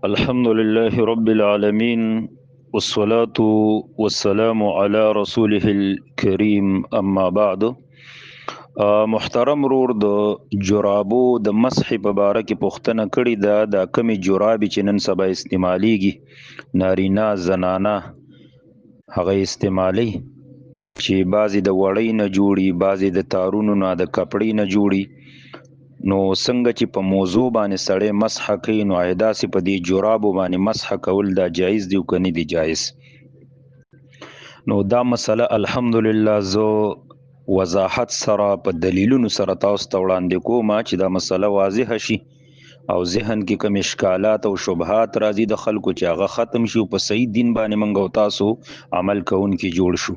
الحمد لله رب العالمين والصلاة والسلام على رسوله الكريم أما بعد. محترم رور د جرابو د مسح په باره کې پوښتنه کړې ده د کمی جرابې چې نن سبا استعمالیږي نارینه زنانه هغه استعمالي چې بعضې د وړۍ نه جوړي بعضې د تارونو نه د کپړې نه جوړي نو څنګه چې په موضوع باندې سړی مسح کوي نو داسې په دې جرابو باندې مسح کول دا جایز دی او که نه دی جایز. نو دا مسله الحمدلله زه وضاحت سره په دلیلونو سره تاسو ته وړاندې کوم چې دا مسله واضح شي او ذهن کې کوم اشکالات او شبهات راځي د خلکو چې هغه ختم شي او په صحیح دین باندې موږ او تاسو عمل کوونکي جوړ شو.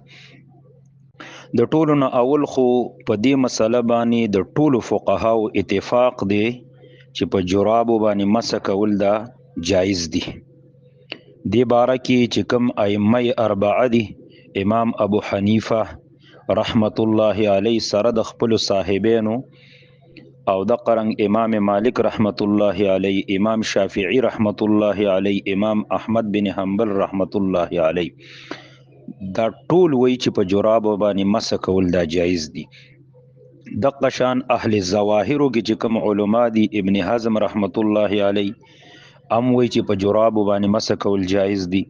د ټولو نه اول خو په دې مسله باندې د ټولو فقهاو اتفاق دی چې په جرابو باندې مسح کول دا جایز دي. دې باره کې چې کوم ائمه اربعه دي امام ابو حنیفه رحمت الله علیه سره د خپل صاحبینو او د قرنګ امام مالک رحمت الله علیه امام شافعی رحمت الله علیه امام احمد بن حنبل رحمت الله علیه دا ټول وی چې په جرابو باندې مسح کول دا جایز دي. د قشان اهل ظواهرو کې چې کوم علما دي ابن حزم رحمت الله علیه ام وی چې په جرابو باندې مسح کول جایز دي.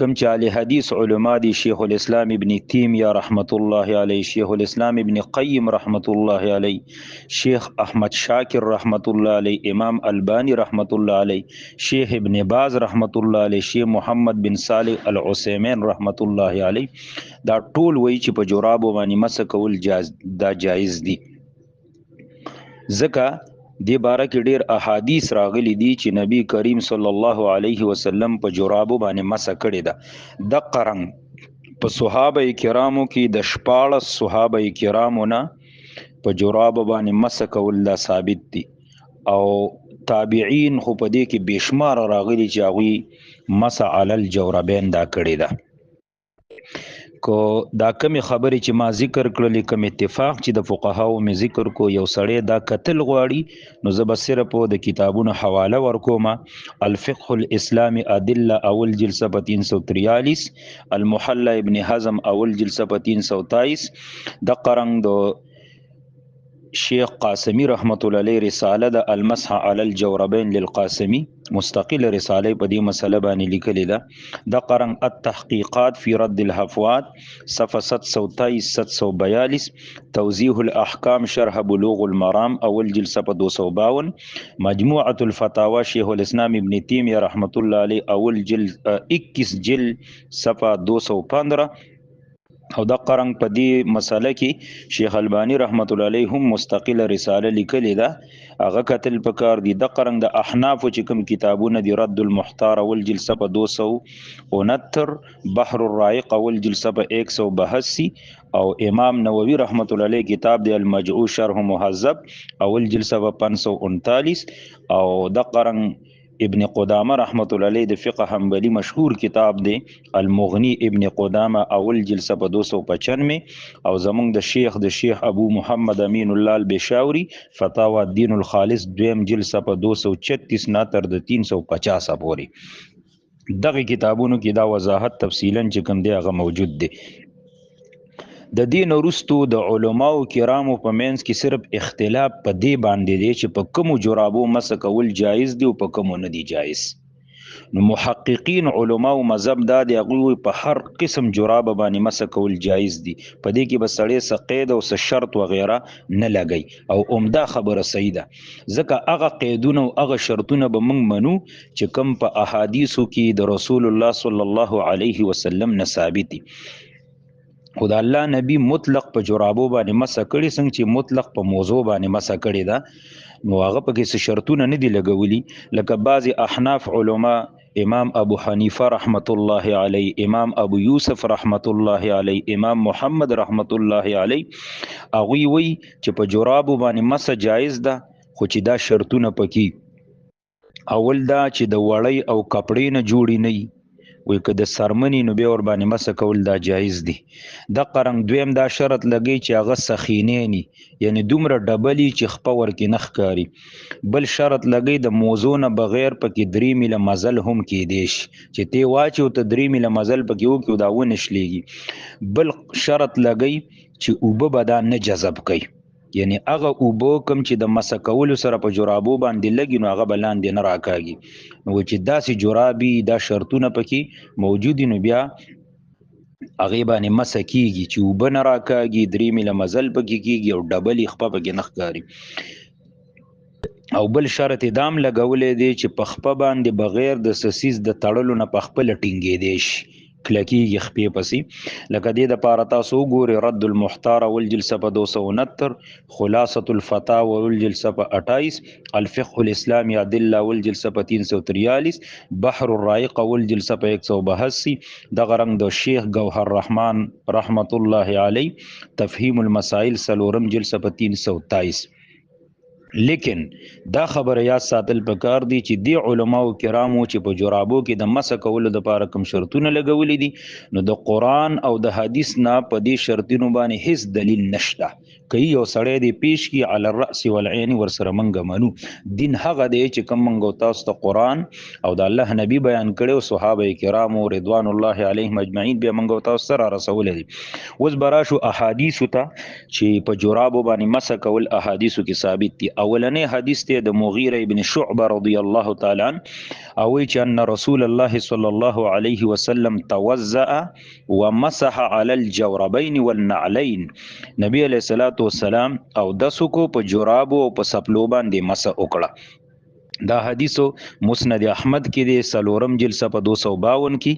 کم چې اهل حدیث علما دي شیخ الاسلام ابن تیمیه رحمت الله علیه شیخ الاسلام ابن قیم رحمت الله علیه شیخ احمد شاکر رحمت الله علیه امام البانی رحمت الله علیه شیخ ابن باز رحمت الله علیه شیخ محمد بن صالح العثیمین رحمت الله علیه دا ټول وی چې په جرابو باندې مسح کول جایز دي. ځکه دې باره کې ډېر احادیث راغلي دي چې نبی کریم صلی الله علیه وسلم په جرابو باندې مسح کړې ده. د قرنګ په صحابه کرامو کې د 14 صحابه کرامو نه په جرابو باندې مسح کول دا ثابت دي او تابعین خو په دې کې بشمار راغلي چې هغوی مسح علی الجوربین دا کړې ده. کو دا کمی خبرې چې ما ذکر کړلې کوم اتفاق چې د فقهاو می ذکر کو یو سړی دا قتل غواړي نو زه به صرف د کتابونو حواله ورکوم. الفقه الاسلامي ادله اول جلسه په 343 المحلى ابن حزم اول جلسه په 323 د قرنګ د شیخ قاسمی رحمت الله علیه رساله د المسح علی الجوربین للقاسمی مستقل رساله په دې مسله باندې لیکلې ده. د قرنګ التحقیقات فی رد الهفوات صفحه 723 742 توضیح الاحکام شرح بلوغ المرام اول جلسه په 252 مجموعه الفتاوی شیخ الاسلام ابن تیمیه رحمت الله علیه اول جلد 21 جلد صفحه 215 او د قرنګ په دې مسله کې شیخ البانی رحمت الله علیه هم مستقله رساله لیکلې ده هغه کتل پکار دي. د قرنګ د احناف چې کوم کتابونه دي رد المحتار اول جلسه په 269 بحر الرائق اول جلسه په 182 او امام نووي رحمت الله علیه کتاب دی المجعو شرح مهذب اول جلسه په 539 او د قرنګ ابن قدامه رحمت الله علیه د فقه حنبلی مشهور کتاب دی المغنی ابن قدامه اول جلسه په 295 او زمونږ د شیخ ابو محمد امین الله البشاوری فتاوا الدین الخالص دویم جلسه په 236 نه تر د 350 پورې دغه کتابونو کې دا وضاحت تفصیلا چې کوم دی هغه موجود دی. د دین وروستو د علماو کرامو په منځ کې صرف اختلاف په دې باندې دی چې په کومو جرابو مسح کول جایز دی او په کومو نه دی جایز. نو محققین علماو مذهب دا دی هغوی په هر قسم جراب باندې مسح کول جایز دي په دې کې به سړی څه قید او څه شرط وغیره نه لګی او عمده خبره صحیح ده ځکه هغه قیدونه او هغه شرطونه به موږ منو چې کوم په احادیثو کې د رسول الله صلی الله علیه وسلم نه ثابت دي. خدا الله نبی مطلق په جرابو باندې مسح کړي څنګه چې مطلق په موضوع باندې مسح کړي دا نو هغه پکې څه شرطونه نه دي لګولي لکه بعضی احناف علما امام ابو حنیفه رحمت الله علیه امام ابو یوسف رحمت الله علیه امام محمد رحمت الله علیه هغوی وی چې په جرابو باندې مسح جایز ده خو چې دا شرطونه پکې اول دا چې د وړۍ او کپړې نه جوړي نه وی که د سرمنی نو بیا ور باندې مسه کول دا جایز دی. د قرنګ دویم دا شرط لګی چې هغه سخینه ني، یعنی دومره ډبلی چې خپه ورکې نه ښکاري. بل شرط لګی د موضوع نه بغیر پکې 3 میله مزل هم کېدی شي چې تی واچو ته 3 میله مزل پکې وکړو دا ونشلیږي. بل شرط لګی چې اوبه به دا نه جذب کوي، یعنی هغه اوبه کوم چې د مسه کولو سره په جرابو باندې لګي نو هغه به لاندې نه راکاږي. نو چې داسې جرابي دا شرطونه پکې موجود نو بیا هغې باندې مسه کیږي چې اوبه نه راکاږي، 3 میله مزل پکې کیږي او ډبلې خپه پکې نه ښکاري. او بل شرط دام لګولی دی چې په خپه باندې بغیر د سسیز د تړلو نه په خپله ټینګېدی شي، کلکیږي خپې پسې. لکه دې دپاره تاسو وګورئ رد المحتار اول جلسه په 269، خلاصة الفتاوی اول جلسه په 28، الفقه الاسلامی ادله اول جلسه په 343، بحر الرائق اول جلسه په 182، دغه رنګ د شیخ گوهر رحمان رحمت الله علی تفهیم المسائل سلورم جلسه په 323. لیکن دا خبره یاد ساتل پکار دی چې دی علماو کرامو چې په جرابو کې د مسه کولو دپاره کوم شرطونه لګولي دي نو د قرآن او د حدیث نه په دې شرطونو باندې هیڅ دلیل نشته. که یو سړی دی پیش کی علی الرأس والعین ورسره منګه منو. دین هغه دی چې کوم منګو تاسو ته قرآن او د الله نبی بیان کړي، صحابه کرامو رضوان الله علیهم اجمعین بیا منګو تاسو سره رسولي دي. اوس براشو احادیث ته چې په جرابو باندې مسه کول احادیثو کې ثابت دي. اولنی حدیث ته د مغیره ابن شعبه رضی الله تعالی عنه او چې ان رسول الله صلی الله علیه وسلم توضأ ومسح على الجوربین والنعلین، نبی علیہ الصلوۃ والسلام او دسو کو په جرابو او په سپلو باندې مسح وکړه. دا حدیثو مسند احمد کې دی سلورم جلسه په 252 کې،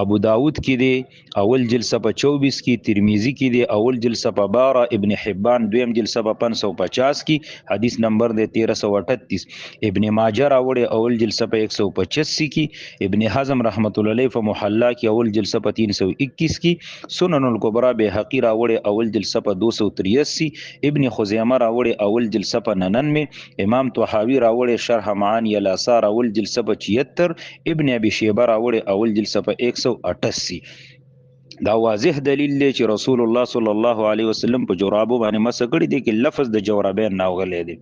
ابو داود کې دی اول جلسه په 24 کې، ترمذی کې دی اول جلسه په 12، ابن حبان دویم جلسه په 550 کې حدیث نمبر دی 1338، ابن ماجه راوړی اول جلسه په 185 کې، ابن حزم رحمت الله علیه په محلا کې اول جلسه په 321 کې، سنن الکبرى بهقی راوړی اول جلسه په 283، ابن خزیمه راوړی اول جلسه په 99، امام طحاوی راوړی شرح معانی الاثار اول جلسه په 76، ابن ابي شيبه راوړی اول جلسه په 188. دا واضح دلیل دی چې رسول الله صلی الله علیه وسلم په جرابو باندې مسح کړي دی کې لفظ د جوربین ناغلی دی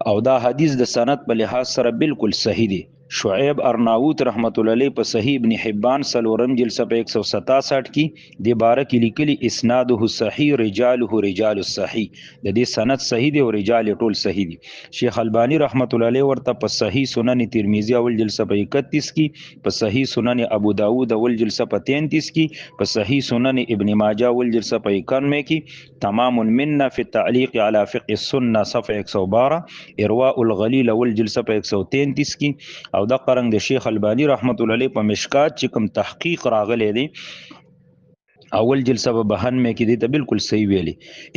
او دا حدیث د سند په لحاظ سره بالکل صحیح دی. شعیب ارناوت رحمت الله علیه په صحیح ابن حبان سلورم جلسه په 167 کې د باره کې لیکلي اسناده صحیح رجاله رجال الصحیح، د دې سند صحیح دی او رجال ټول صحیح دي. شیخ البانی رحمت الله علیه ورته په صحیح سنن ترمذی اول جلسه په 31 کې، په صحیح سنن ابو داود اول جلسه په 33 کې، په صحیح سنن ابن ماجه اول جلسه په 91 کې، تمام المنه فی التعلیق علی فقه السنه صفحه 112، ارواء الغلیل اول جلسه په 133 کې، او دا قرنګ د شیخ البانی رحمت الله علیه په مشکات چې کوم تحقیق راغلی دی اول جلسه په 92 کې دی ته بالکل صحیح ویلي.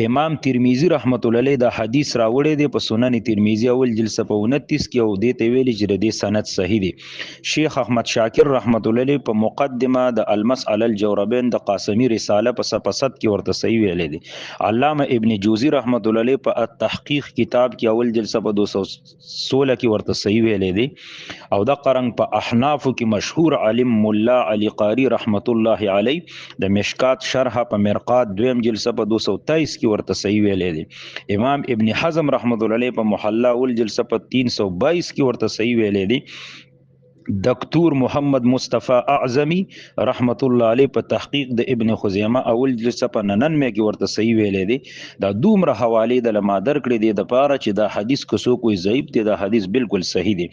امام ترمذی رحمت الله علیه دا حدیث راوړی دی په سنن ترمذی اول جلسه په 29 کې او دی ته ویلي چې د دې سند صحیح دی. شیخ احمد شاکر رحمت الله علیه په مقدمه د المسأله الجوربین د قاسمی رساله په صفحه 7 کې ورته صحیح ویلي دی. علامه ابن جوزی رحمت الله علیه په التحقیق کتاب کې اول جلسه په 216 کې ورته صحیح ویلي دی. او دا قرنګ په احناف کې مشهور عالم مولا علی قاری رحمت الله علیه د مشکات شرح په مرقات دویم جلسه په 223 کې ورته صحیح ویلې دي. امام ابن حزم رحمت الله علیه په محلا اول جلسه په 322 کې ورته صحیح ویلې دي. دکتور محمد مصطفی اعظمی رحمت الله علیه په تحقیق د ابن خزیمه اول جلسه په 99 کې ورته صحیح ویلې دي. دا دومره حواله د لما در کړې دي د پاره چې دا حدیث کسو کوئی ضعیف دی، دا حدیث بالکل صحیح دی.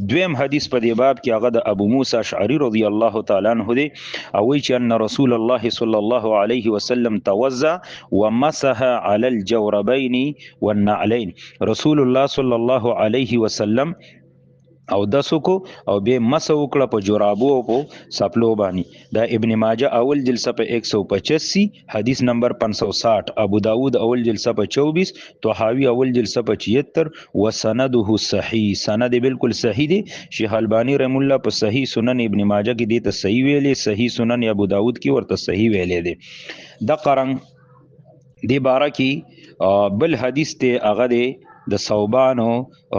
دویم حدیث په دې باب کې هغه د ابو موسی اشعری رضی الله تعالی عنہ دی او چې ان رسول الله صلی الله علیه وسلم توضأ ومسح على الجوربین والنعلین، رسول الله صلی الله علیه وسلم او دسو کو او به مسح وکړه په جرابو او په سپلو باندې. دا ابن ماجه اول جلسه په 185 حدیث نمبر 560، ابو داود اول جلسه په 24، طحاوی اول جلسه په 76 وسنده صحیح، سند بالکل صحیح دی. شیخ البانی رحم الله په صحیح سنن ابن ماجه کې دی ته صحیح ویلي، صحیح سنن ابو داود کې ورته صحیح ویلي دی. د قرنګ دی باره کې بل حدیث ته هغه دی د ثوبانو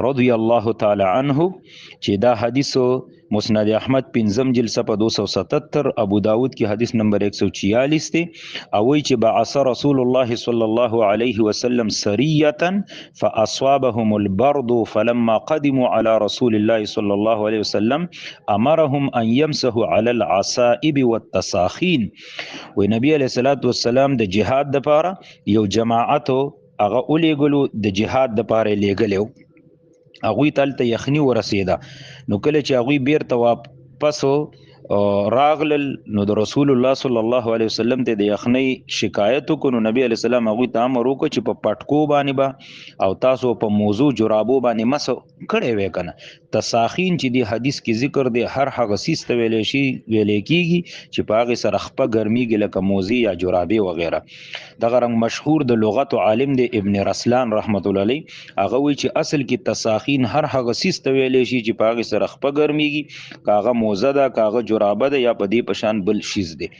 رضی الله تعالی عنه چې دا حدیثو مسند احمد پنځم جلد صفحه 277، ابو داود کی حدیث نمبر 146 دی او وی چې بعث رسول الله صلی الله علیه وسلم سریه فاصابهم البرد فلما قدموا على رسول الله صلی الله علیه وسلم امرهم ان يمسحوا على العصائب والتساخين. و نبی علیہ الصلوۃ والسلام د جهاد د پاره یو جماعتو هغه اولیګلو د جهاد د پاره لېګلو هغوی تلته یخنی ورسیده نو کله چې هغوی بیرته واپسو راغلل نو د رسول الله صلی الله علیه وسلم ته د یخنی شکایت کو نو نبی علیہ السلام هغوی ته امر وکړ چې په پټکو باندې با او تاسو په موضوع جرابو باندې مس کړي وې کنه تساخین چې دی حدیث کې ذکر دی هر هغه سیس ته ویلې شي ویلې کیږي چې په هغه سره خپه ګرميږي لکه موزي یا جرابې وغیرہ. دغه رنګ مشهور د لغت عالم دی ابن رسلان رحمت الله علیه هغه وی چې اصل کې تساخین هر هغه سیس ته ویلې شي چې په هغه سره خپه ګرميږي کاغه موزه ده کاغه جرابه ده یا په دې پشان بل شیز دی.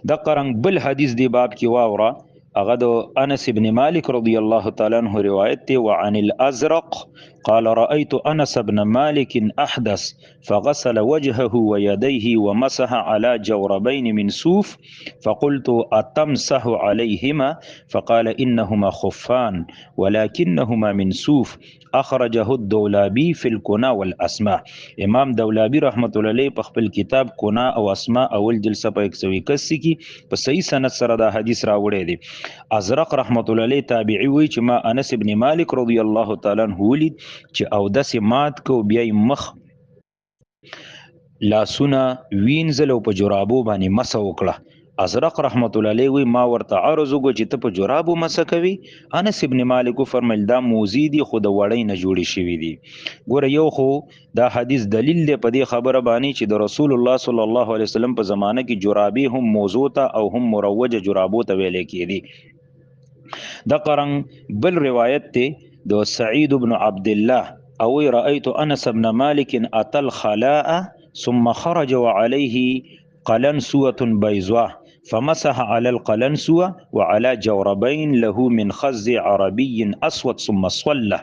د قرنګ بل حدیث دی باب کې واوره هغه د انس ابن مالک رضی الله تعالی عنہ روایت دی وعن الازرق قال رأيت انس بن مالك احدث فغسل وجهه ويديه ومسح على جوربين من صوف فقلت اتمسح عليهما فقال انهما خفان ولكنهما من صوف اخرجه الدولابي في الكنى والاسماء. امام دولابي رحمت الله علیه په خپل کتاب کنا او اسماء اول جلد صفحه 181 کې په صحیح سند سره دا حدیث راوړی دی. ازرق رحمت الله علیه تابعی وی چې ما انس ابن مالک رضی الله تعالی عنہ ولید چې او داسې مات کو بیا مخ لاسونه وینځل او په جرابو باندې مس وکړه. ازرق رحمت الله علیه وی ما ورته عرض وکړ چې ته په جرابو مس کوي. انس ابن مالک فرمایل دا موزی دی خو د وړۍ نه جوړی شوی دی. ګوره یو خو دا حدیث دلیل دی په دې خبره باندې چې د رسول الله صلی الله علیه وسلم په زمانه کې جرابې هم موضوع ته او هم مروجه جرابو ته ویل کېدي. د قرنګ بل روایت ته د سعید بن عبد الله او رأيت انس بن مالك اتى الخلاء ثم خرج وعليه قلنسوة بيضاء فمسح على القلنسوة وعلى جوربين له من خز عربي اسود ثم صلى.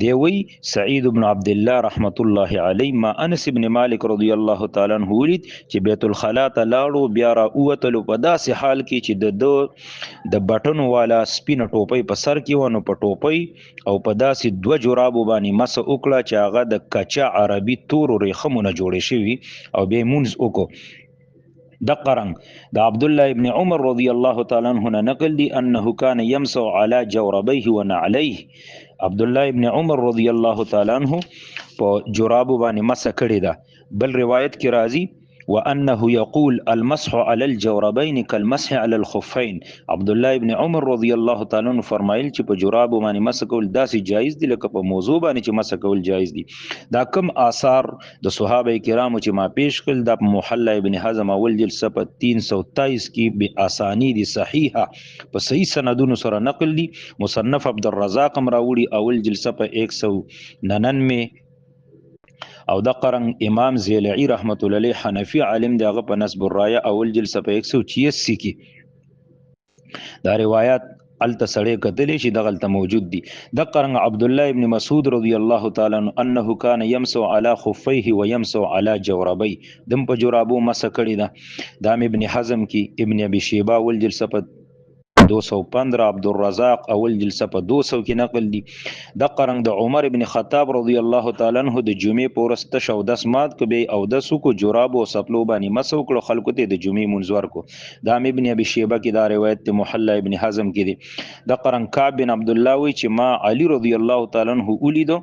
دیوی سعید بن عبد الله رحمت الله علیه ما انس بن مالک رضی الله تعالی عنہ ولید چې بیت الخلا ته لاړو بیا را اوتلو په داسې حال کې چې د بټنو والا سپینه ټوپۍ په سر کې ونه په ټوپۍ او په داسې دوه جرابو باندې مس وکړه چې هغه د کچا عربي تور ریخمونه جوړې شوي او بیا مونږ وکړو. د قرنګ د عبد الله ابن عمر رضی الله تعالی عنہ نقل دی انه كان يمسح على جوربيه ونعليه. عبد الله ابن عمر رضی الله تعالی عنہ په جرابو باندې مس کړی ده. بل روایت کې راځي وانه يقول المسح على الجوربين كالمسح على الخفين. عبد الله ابن عمر رضی الله تعالی عنہ فرمایل چې په جرابو باندې مس کول داسې جایز دي لکه په موضوع باندې چې مس کول جایز دي. دا کم آثار د صحابه کرامو چې ما پیش کړل د محله ابن حزم اول جلد صفحه 323 کې به اسانید صحیحه په صحیح سندونو سره نقل دي. مصنف عبد الرزاق راوړي اول جلد صفحه 199 او د قرنګ امام زیلعی رحمت الله علیه حنفی عالم دی هغه په نسب الرایه اول جلد صفحه 186 کې دا روایت الته سړی کتلی شي دغلته موجود دي. د قرنګ عبد الله ابن مسعود رضی الله تعالی عنہ انه کان یمسح علی خفیه و یمسح علی جوربی. دم په جرابو مس کړی ده. دام ابن حزم کې ابن ابي شیبه ول جلد صفحه 215 عبد الرزاق اول جلد صفحه 200 کې نقل دي. د قرنګ د عمر ابن خطاب رضی الله تعالی عنہ د جمعې پورسته شو د سمات کو به او د سکو جراب او سپلو باندې مسو کړو خلکو ته د جمعې منځور کو. د ابن ابي شيبه کې دا روایت ته محله ابن حزم کې دي. د قرنګ کعب بن عبد الله وی چې ما علي رضی الله تعالی عنہ ولیدو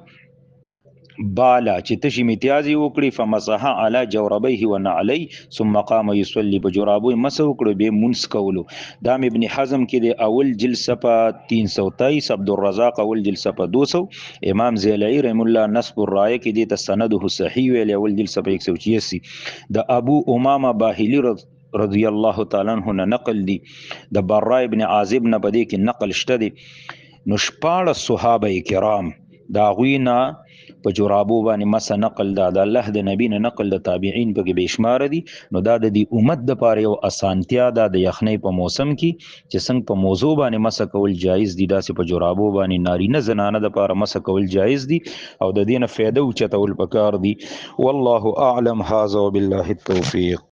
بالا چې تشي امتیازي وکړي فمسح على جوربيه ونعلي ثم قام يصلي بجرابو مسو کړو به منس کولو. دام ابن حزم کې د اول جلد صفحه 323 عبد الرزاق اول جلد صفحه 200 امام زیلعی رحم الله نسب الرایه کې د سنده صحیح ویل اول جلد صفحه 186. د ابو امامه باهلی رضی الله تعالی عنہ نقل دي. د براء ابن عازب نه بده کې نقل شته دي. نو شپاړه صحابه کرام دا غوی نه په جرابو باندې مس نقل دا د الله د نبی نه نقل د تابعین پکې بشمار دي. نو دا د دې امت د پاره یو اسانتیا ده د یخنۍ په موسم کې چې څنګه په موضوع باندې مس کول جایز دي، داسې په جرابو باندې نارینه زنانه د پاره مس کول جایز دي او د دې نه فایده اوچتول پکار دي. والله اعلم. هذا وبالله التوفیق.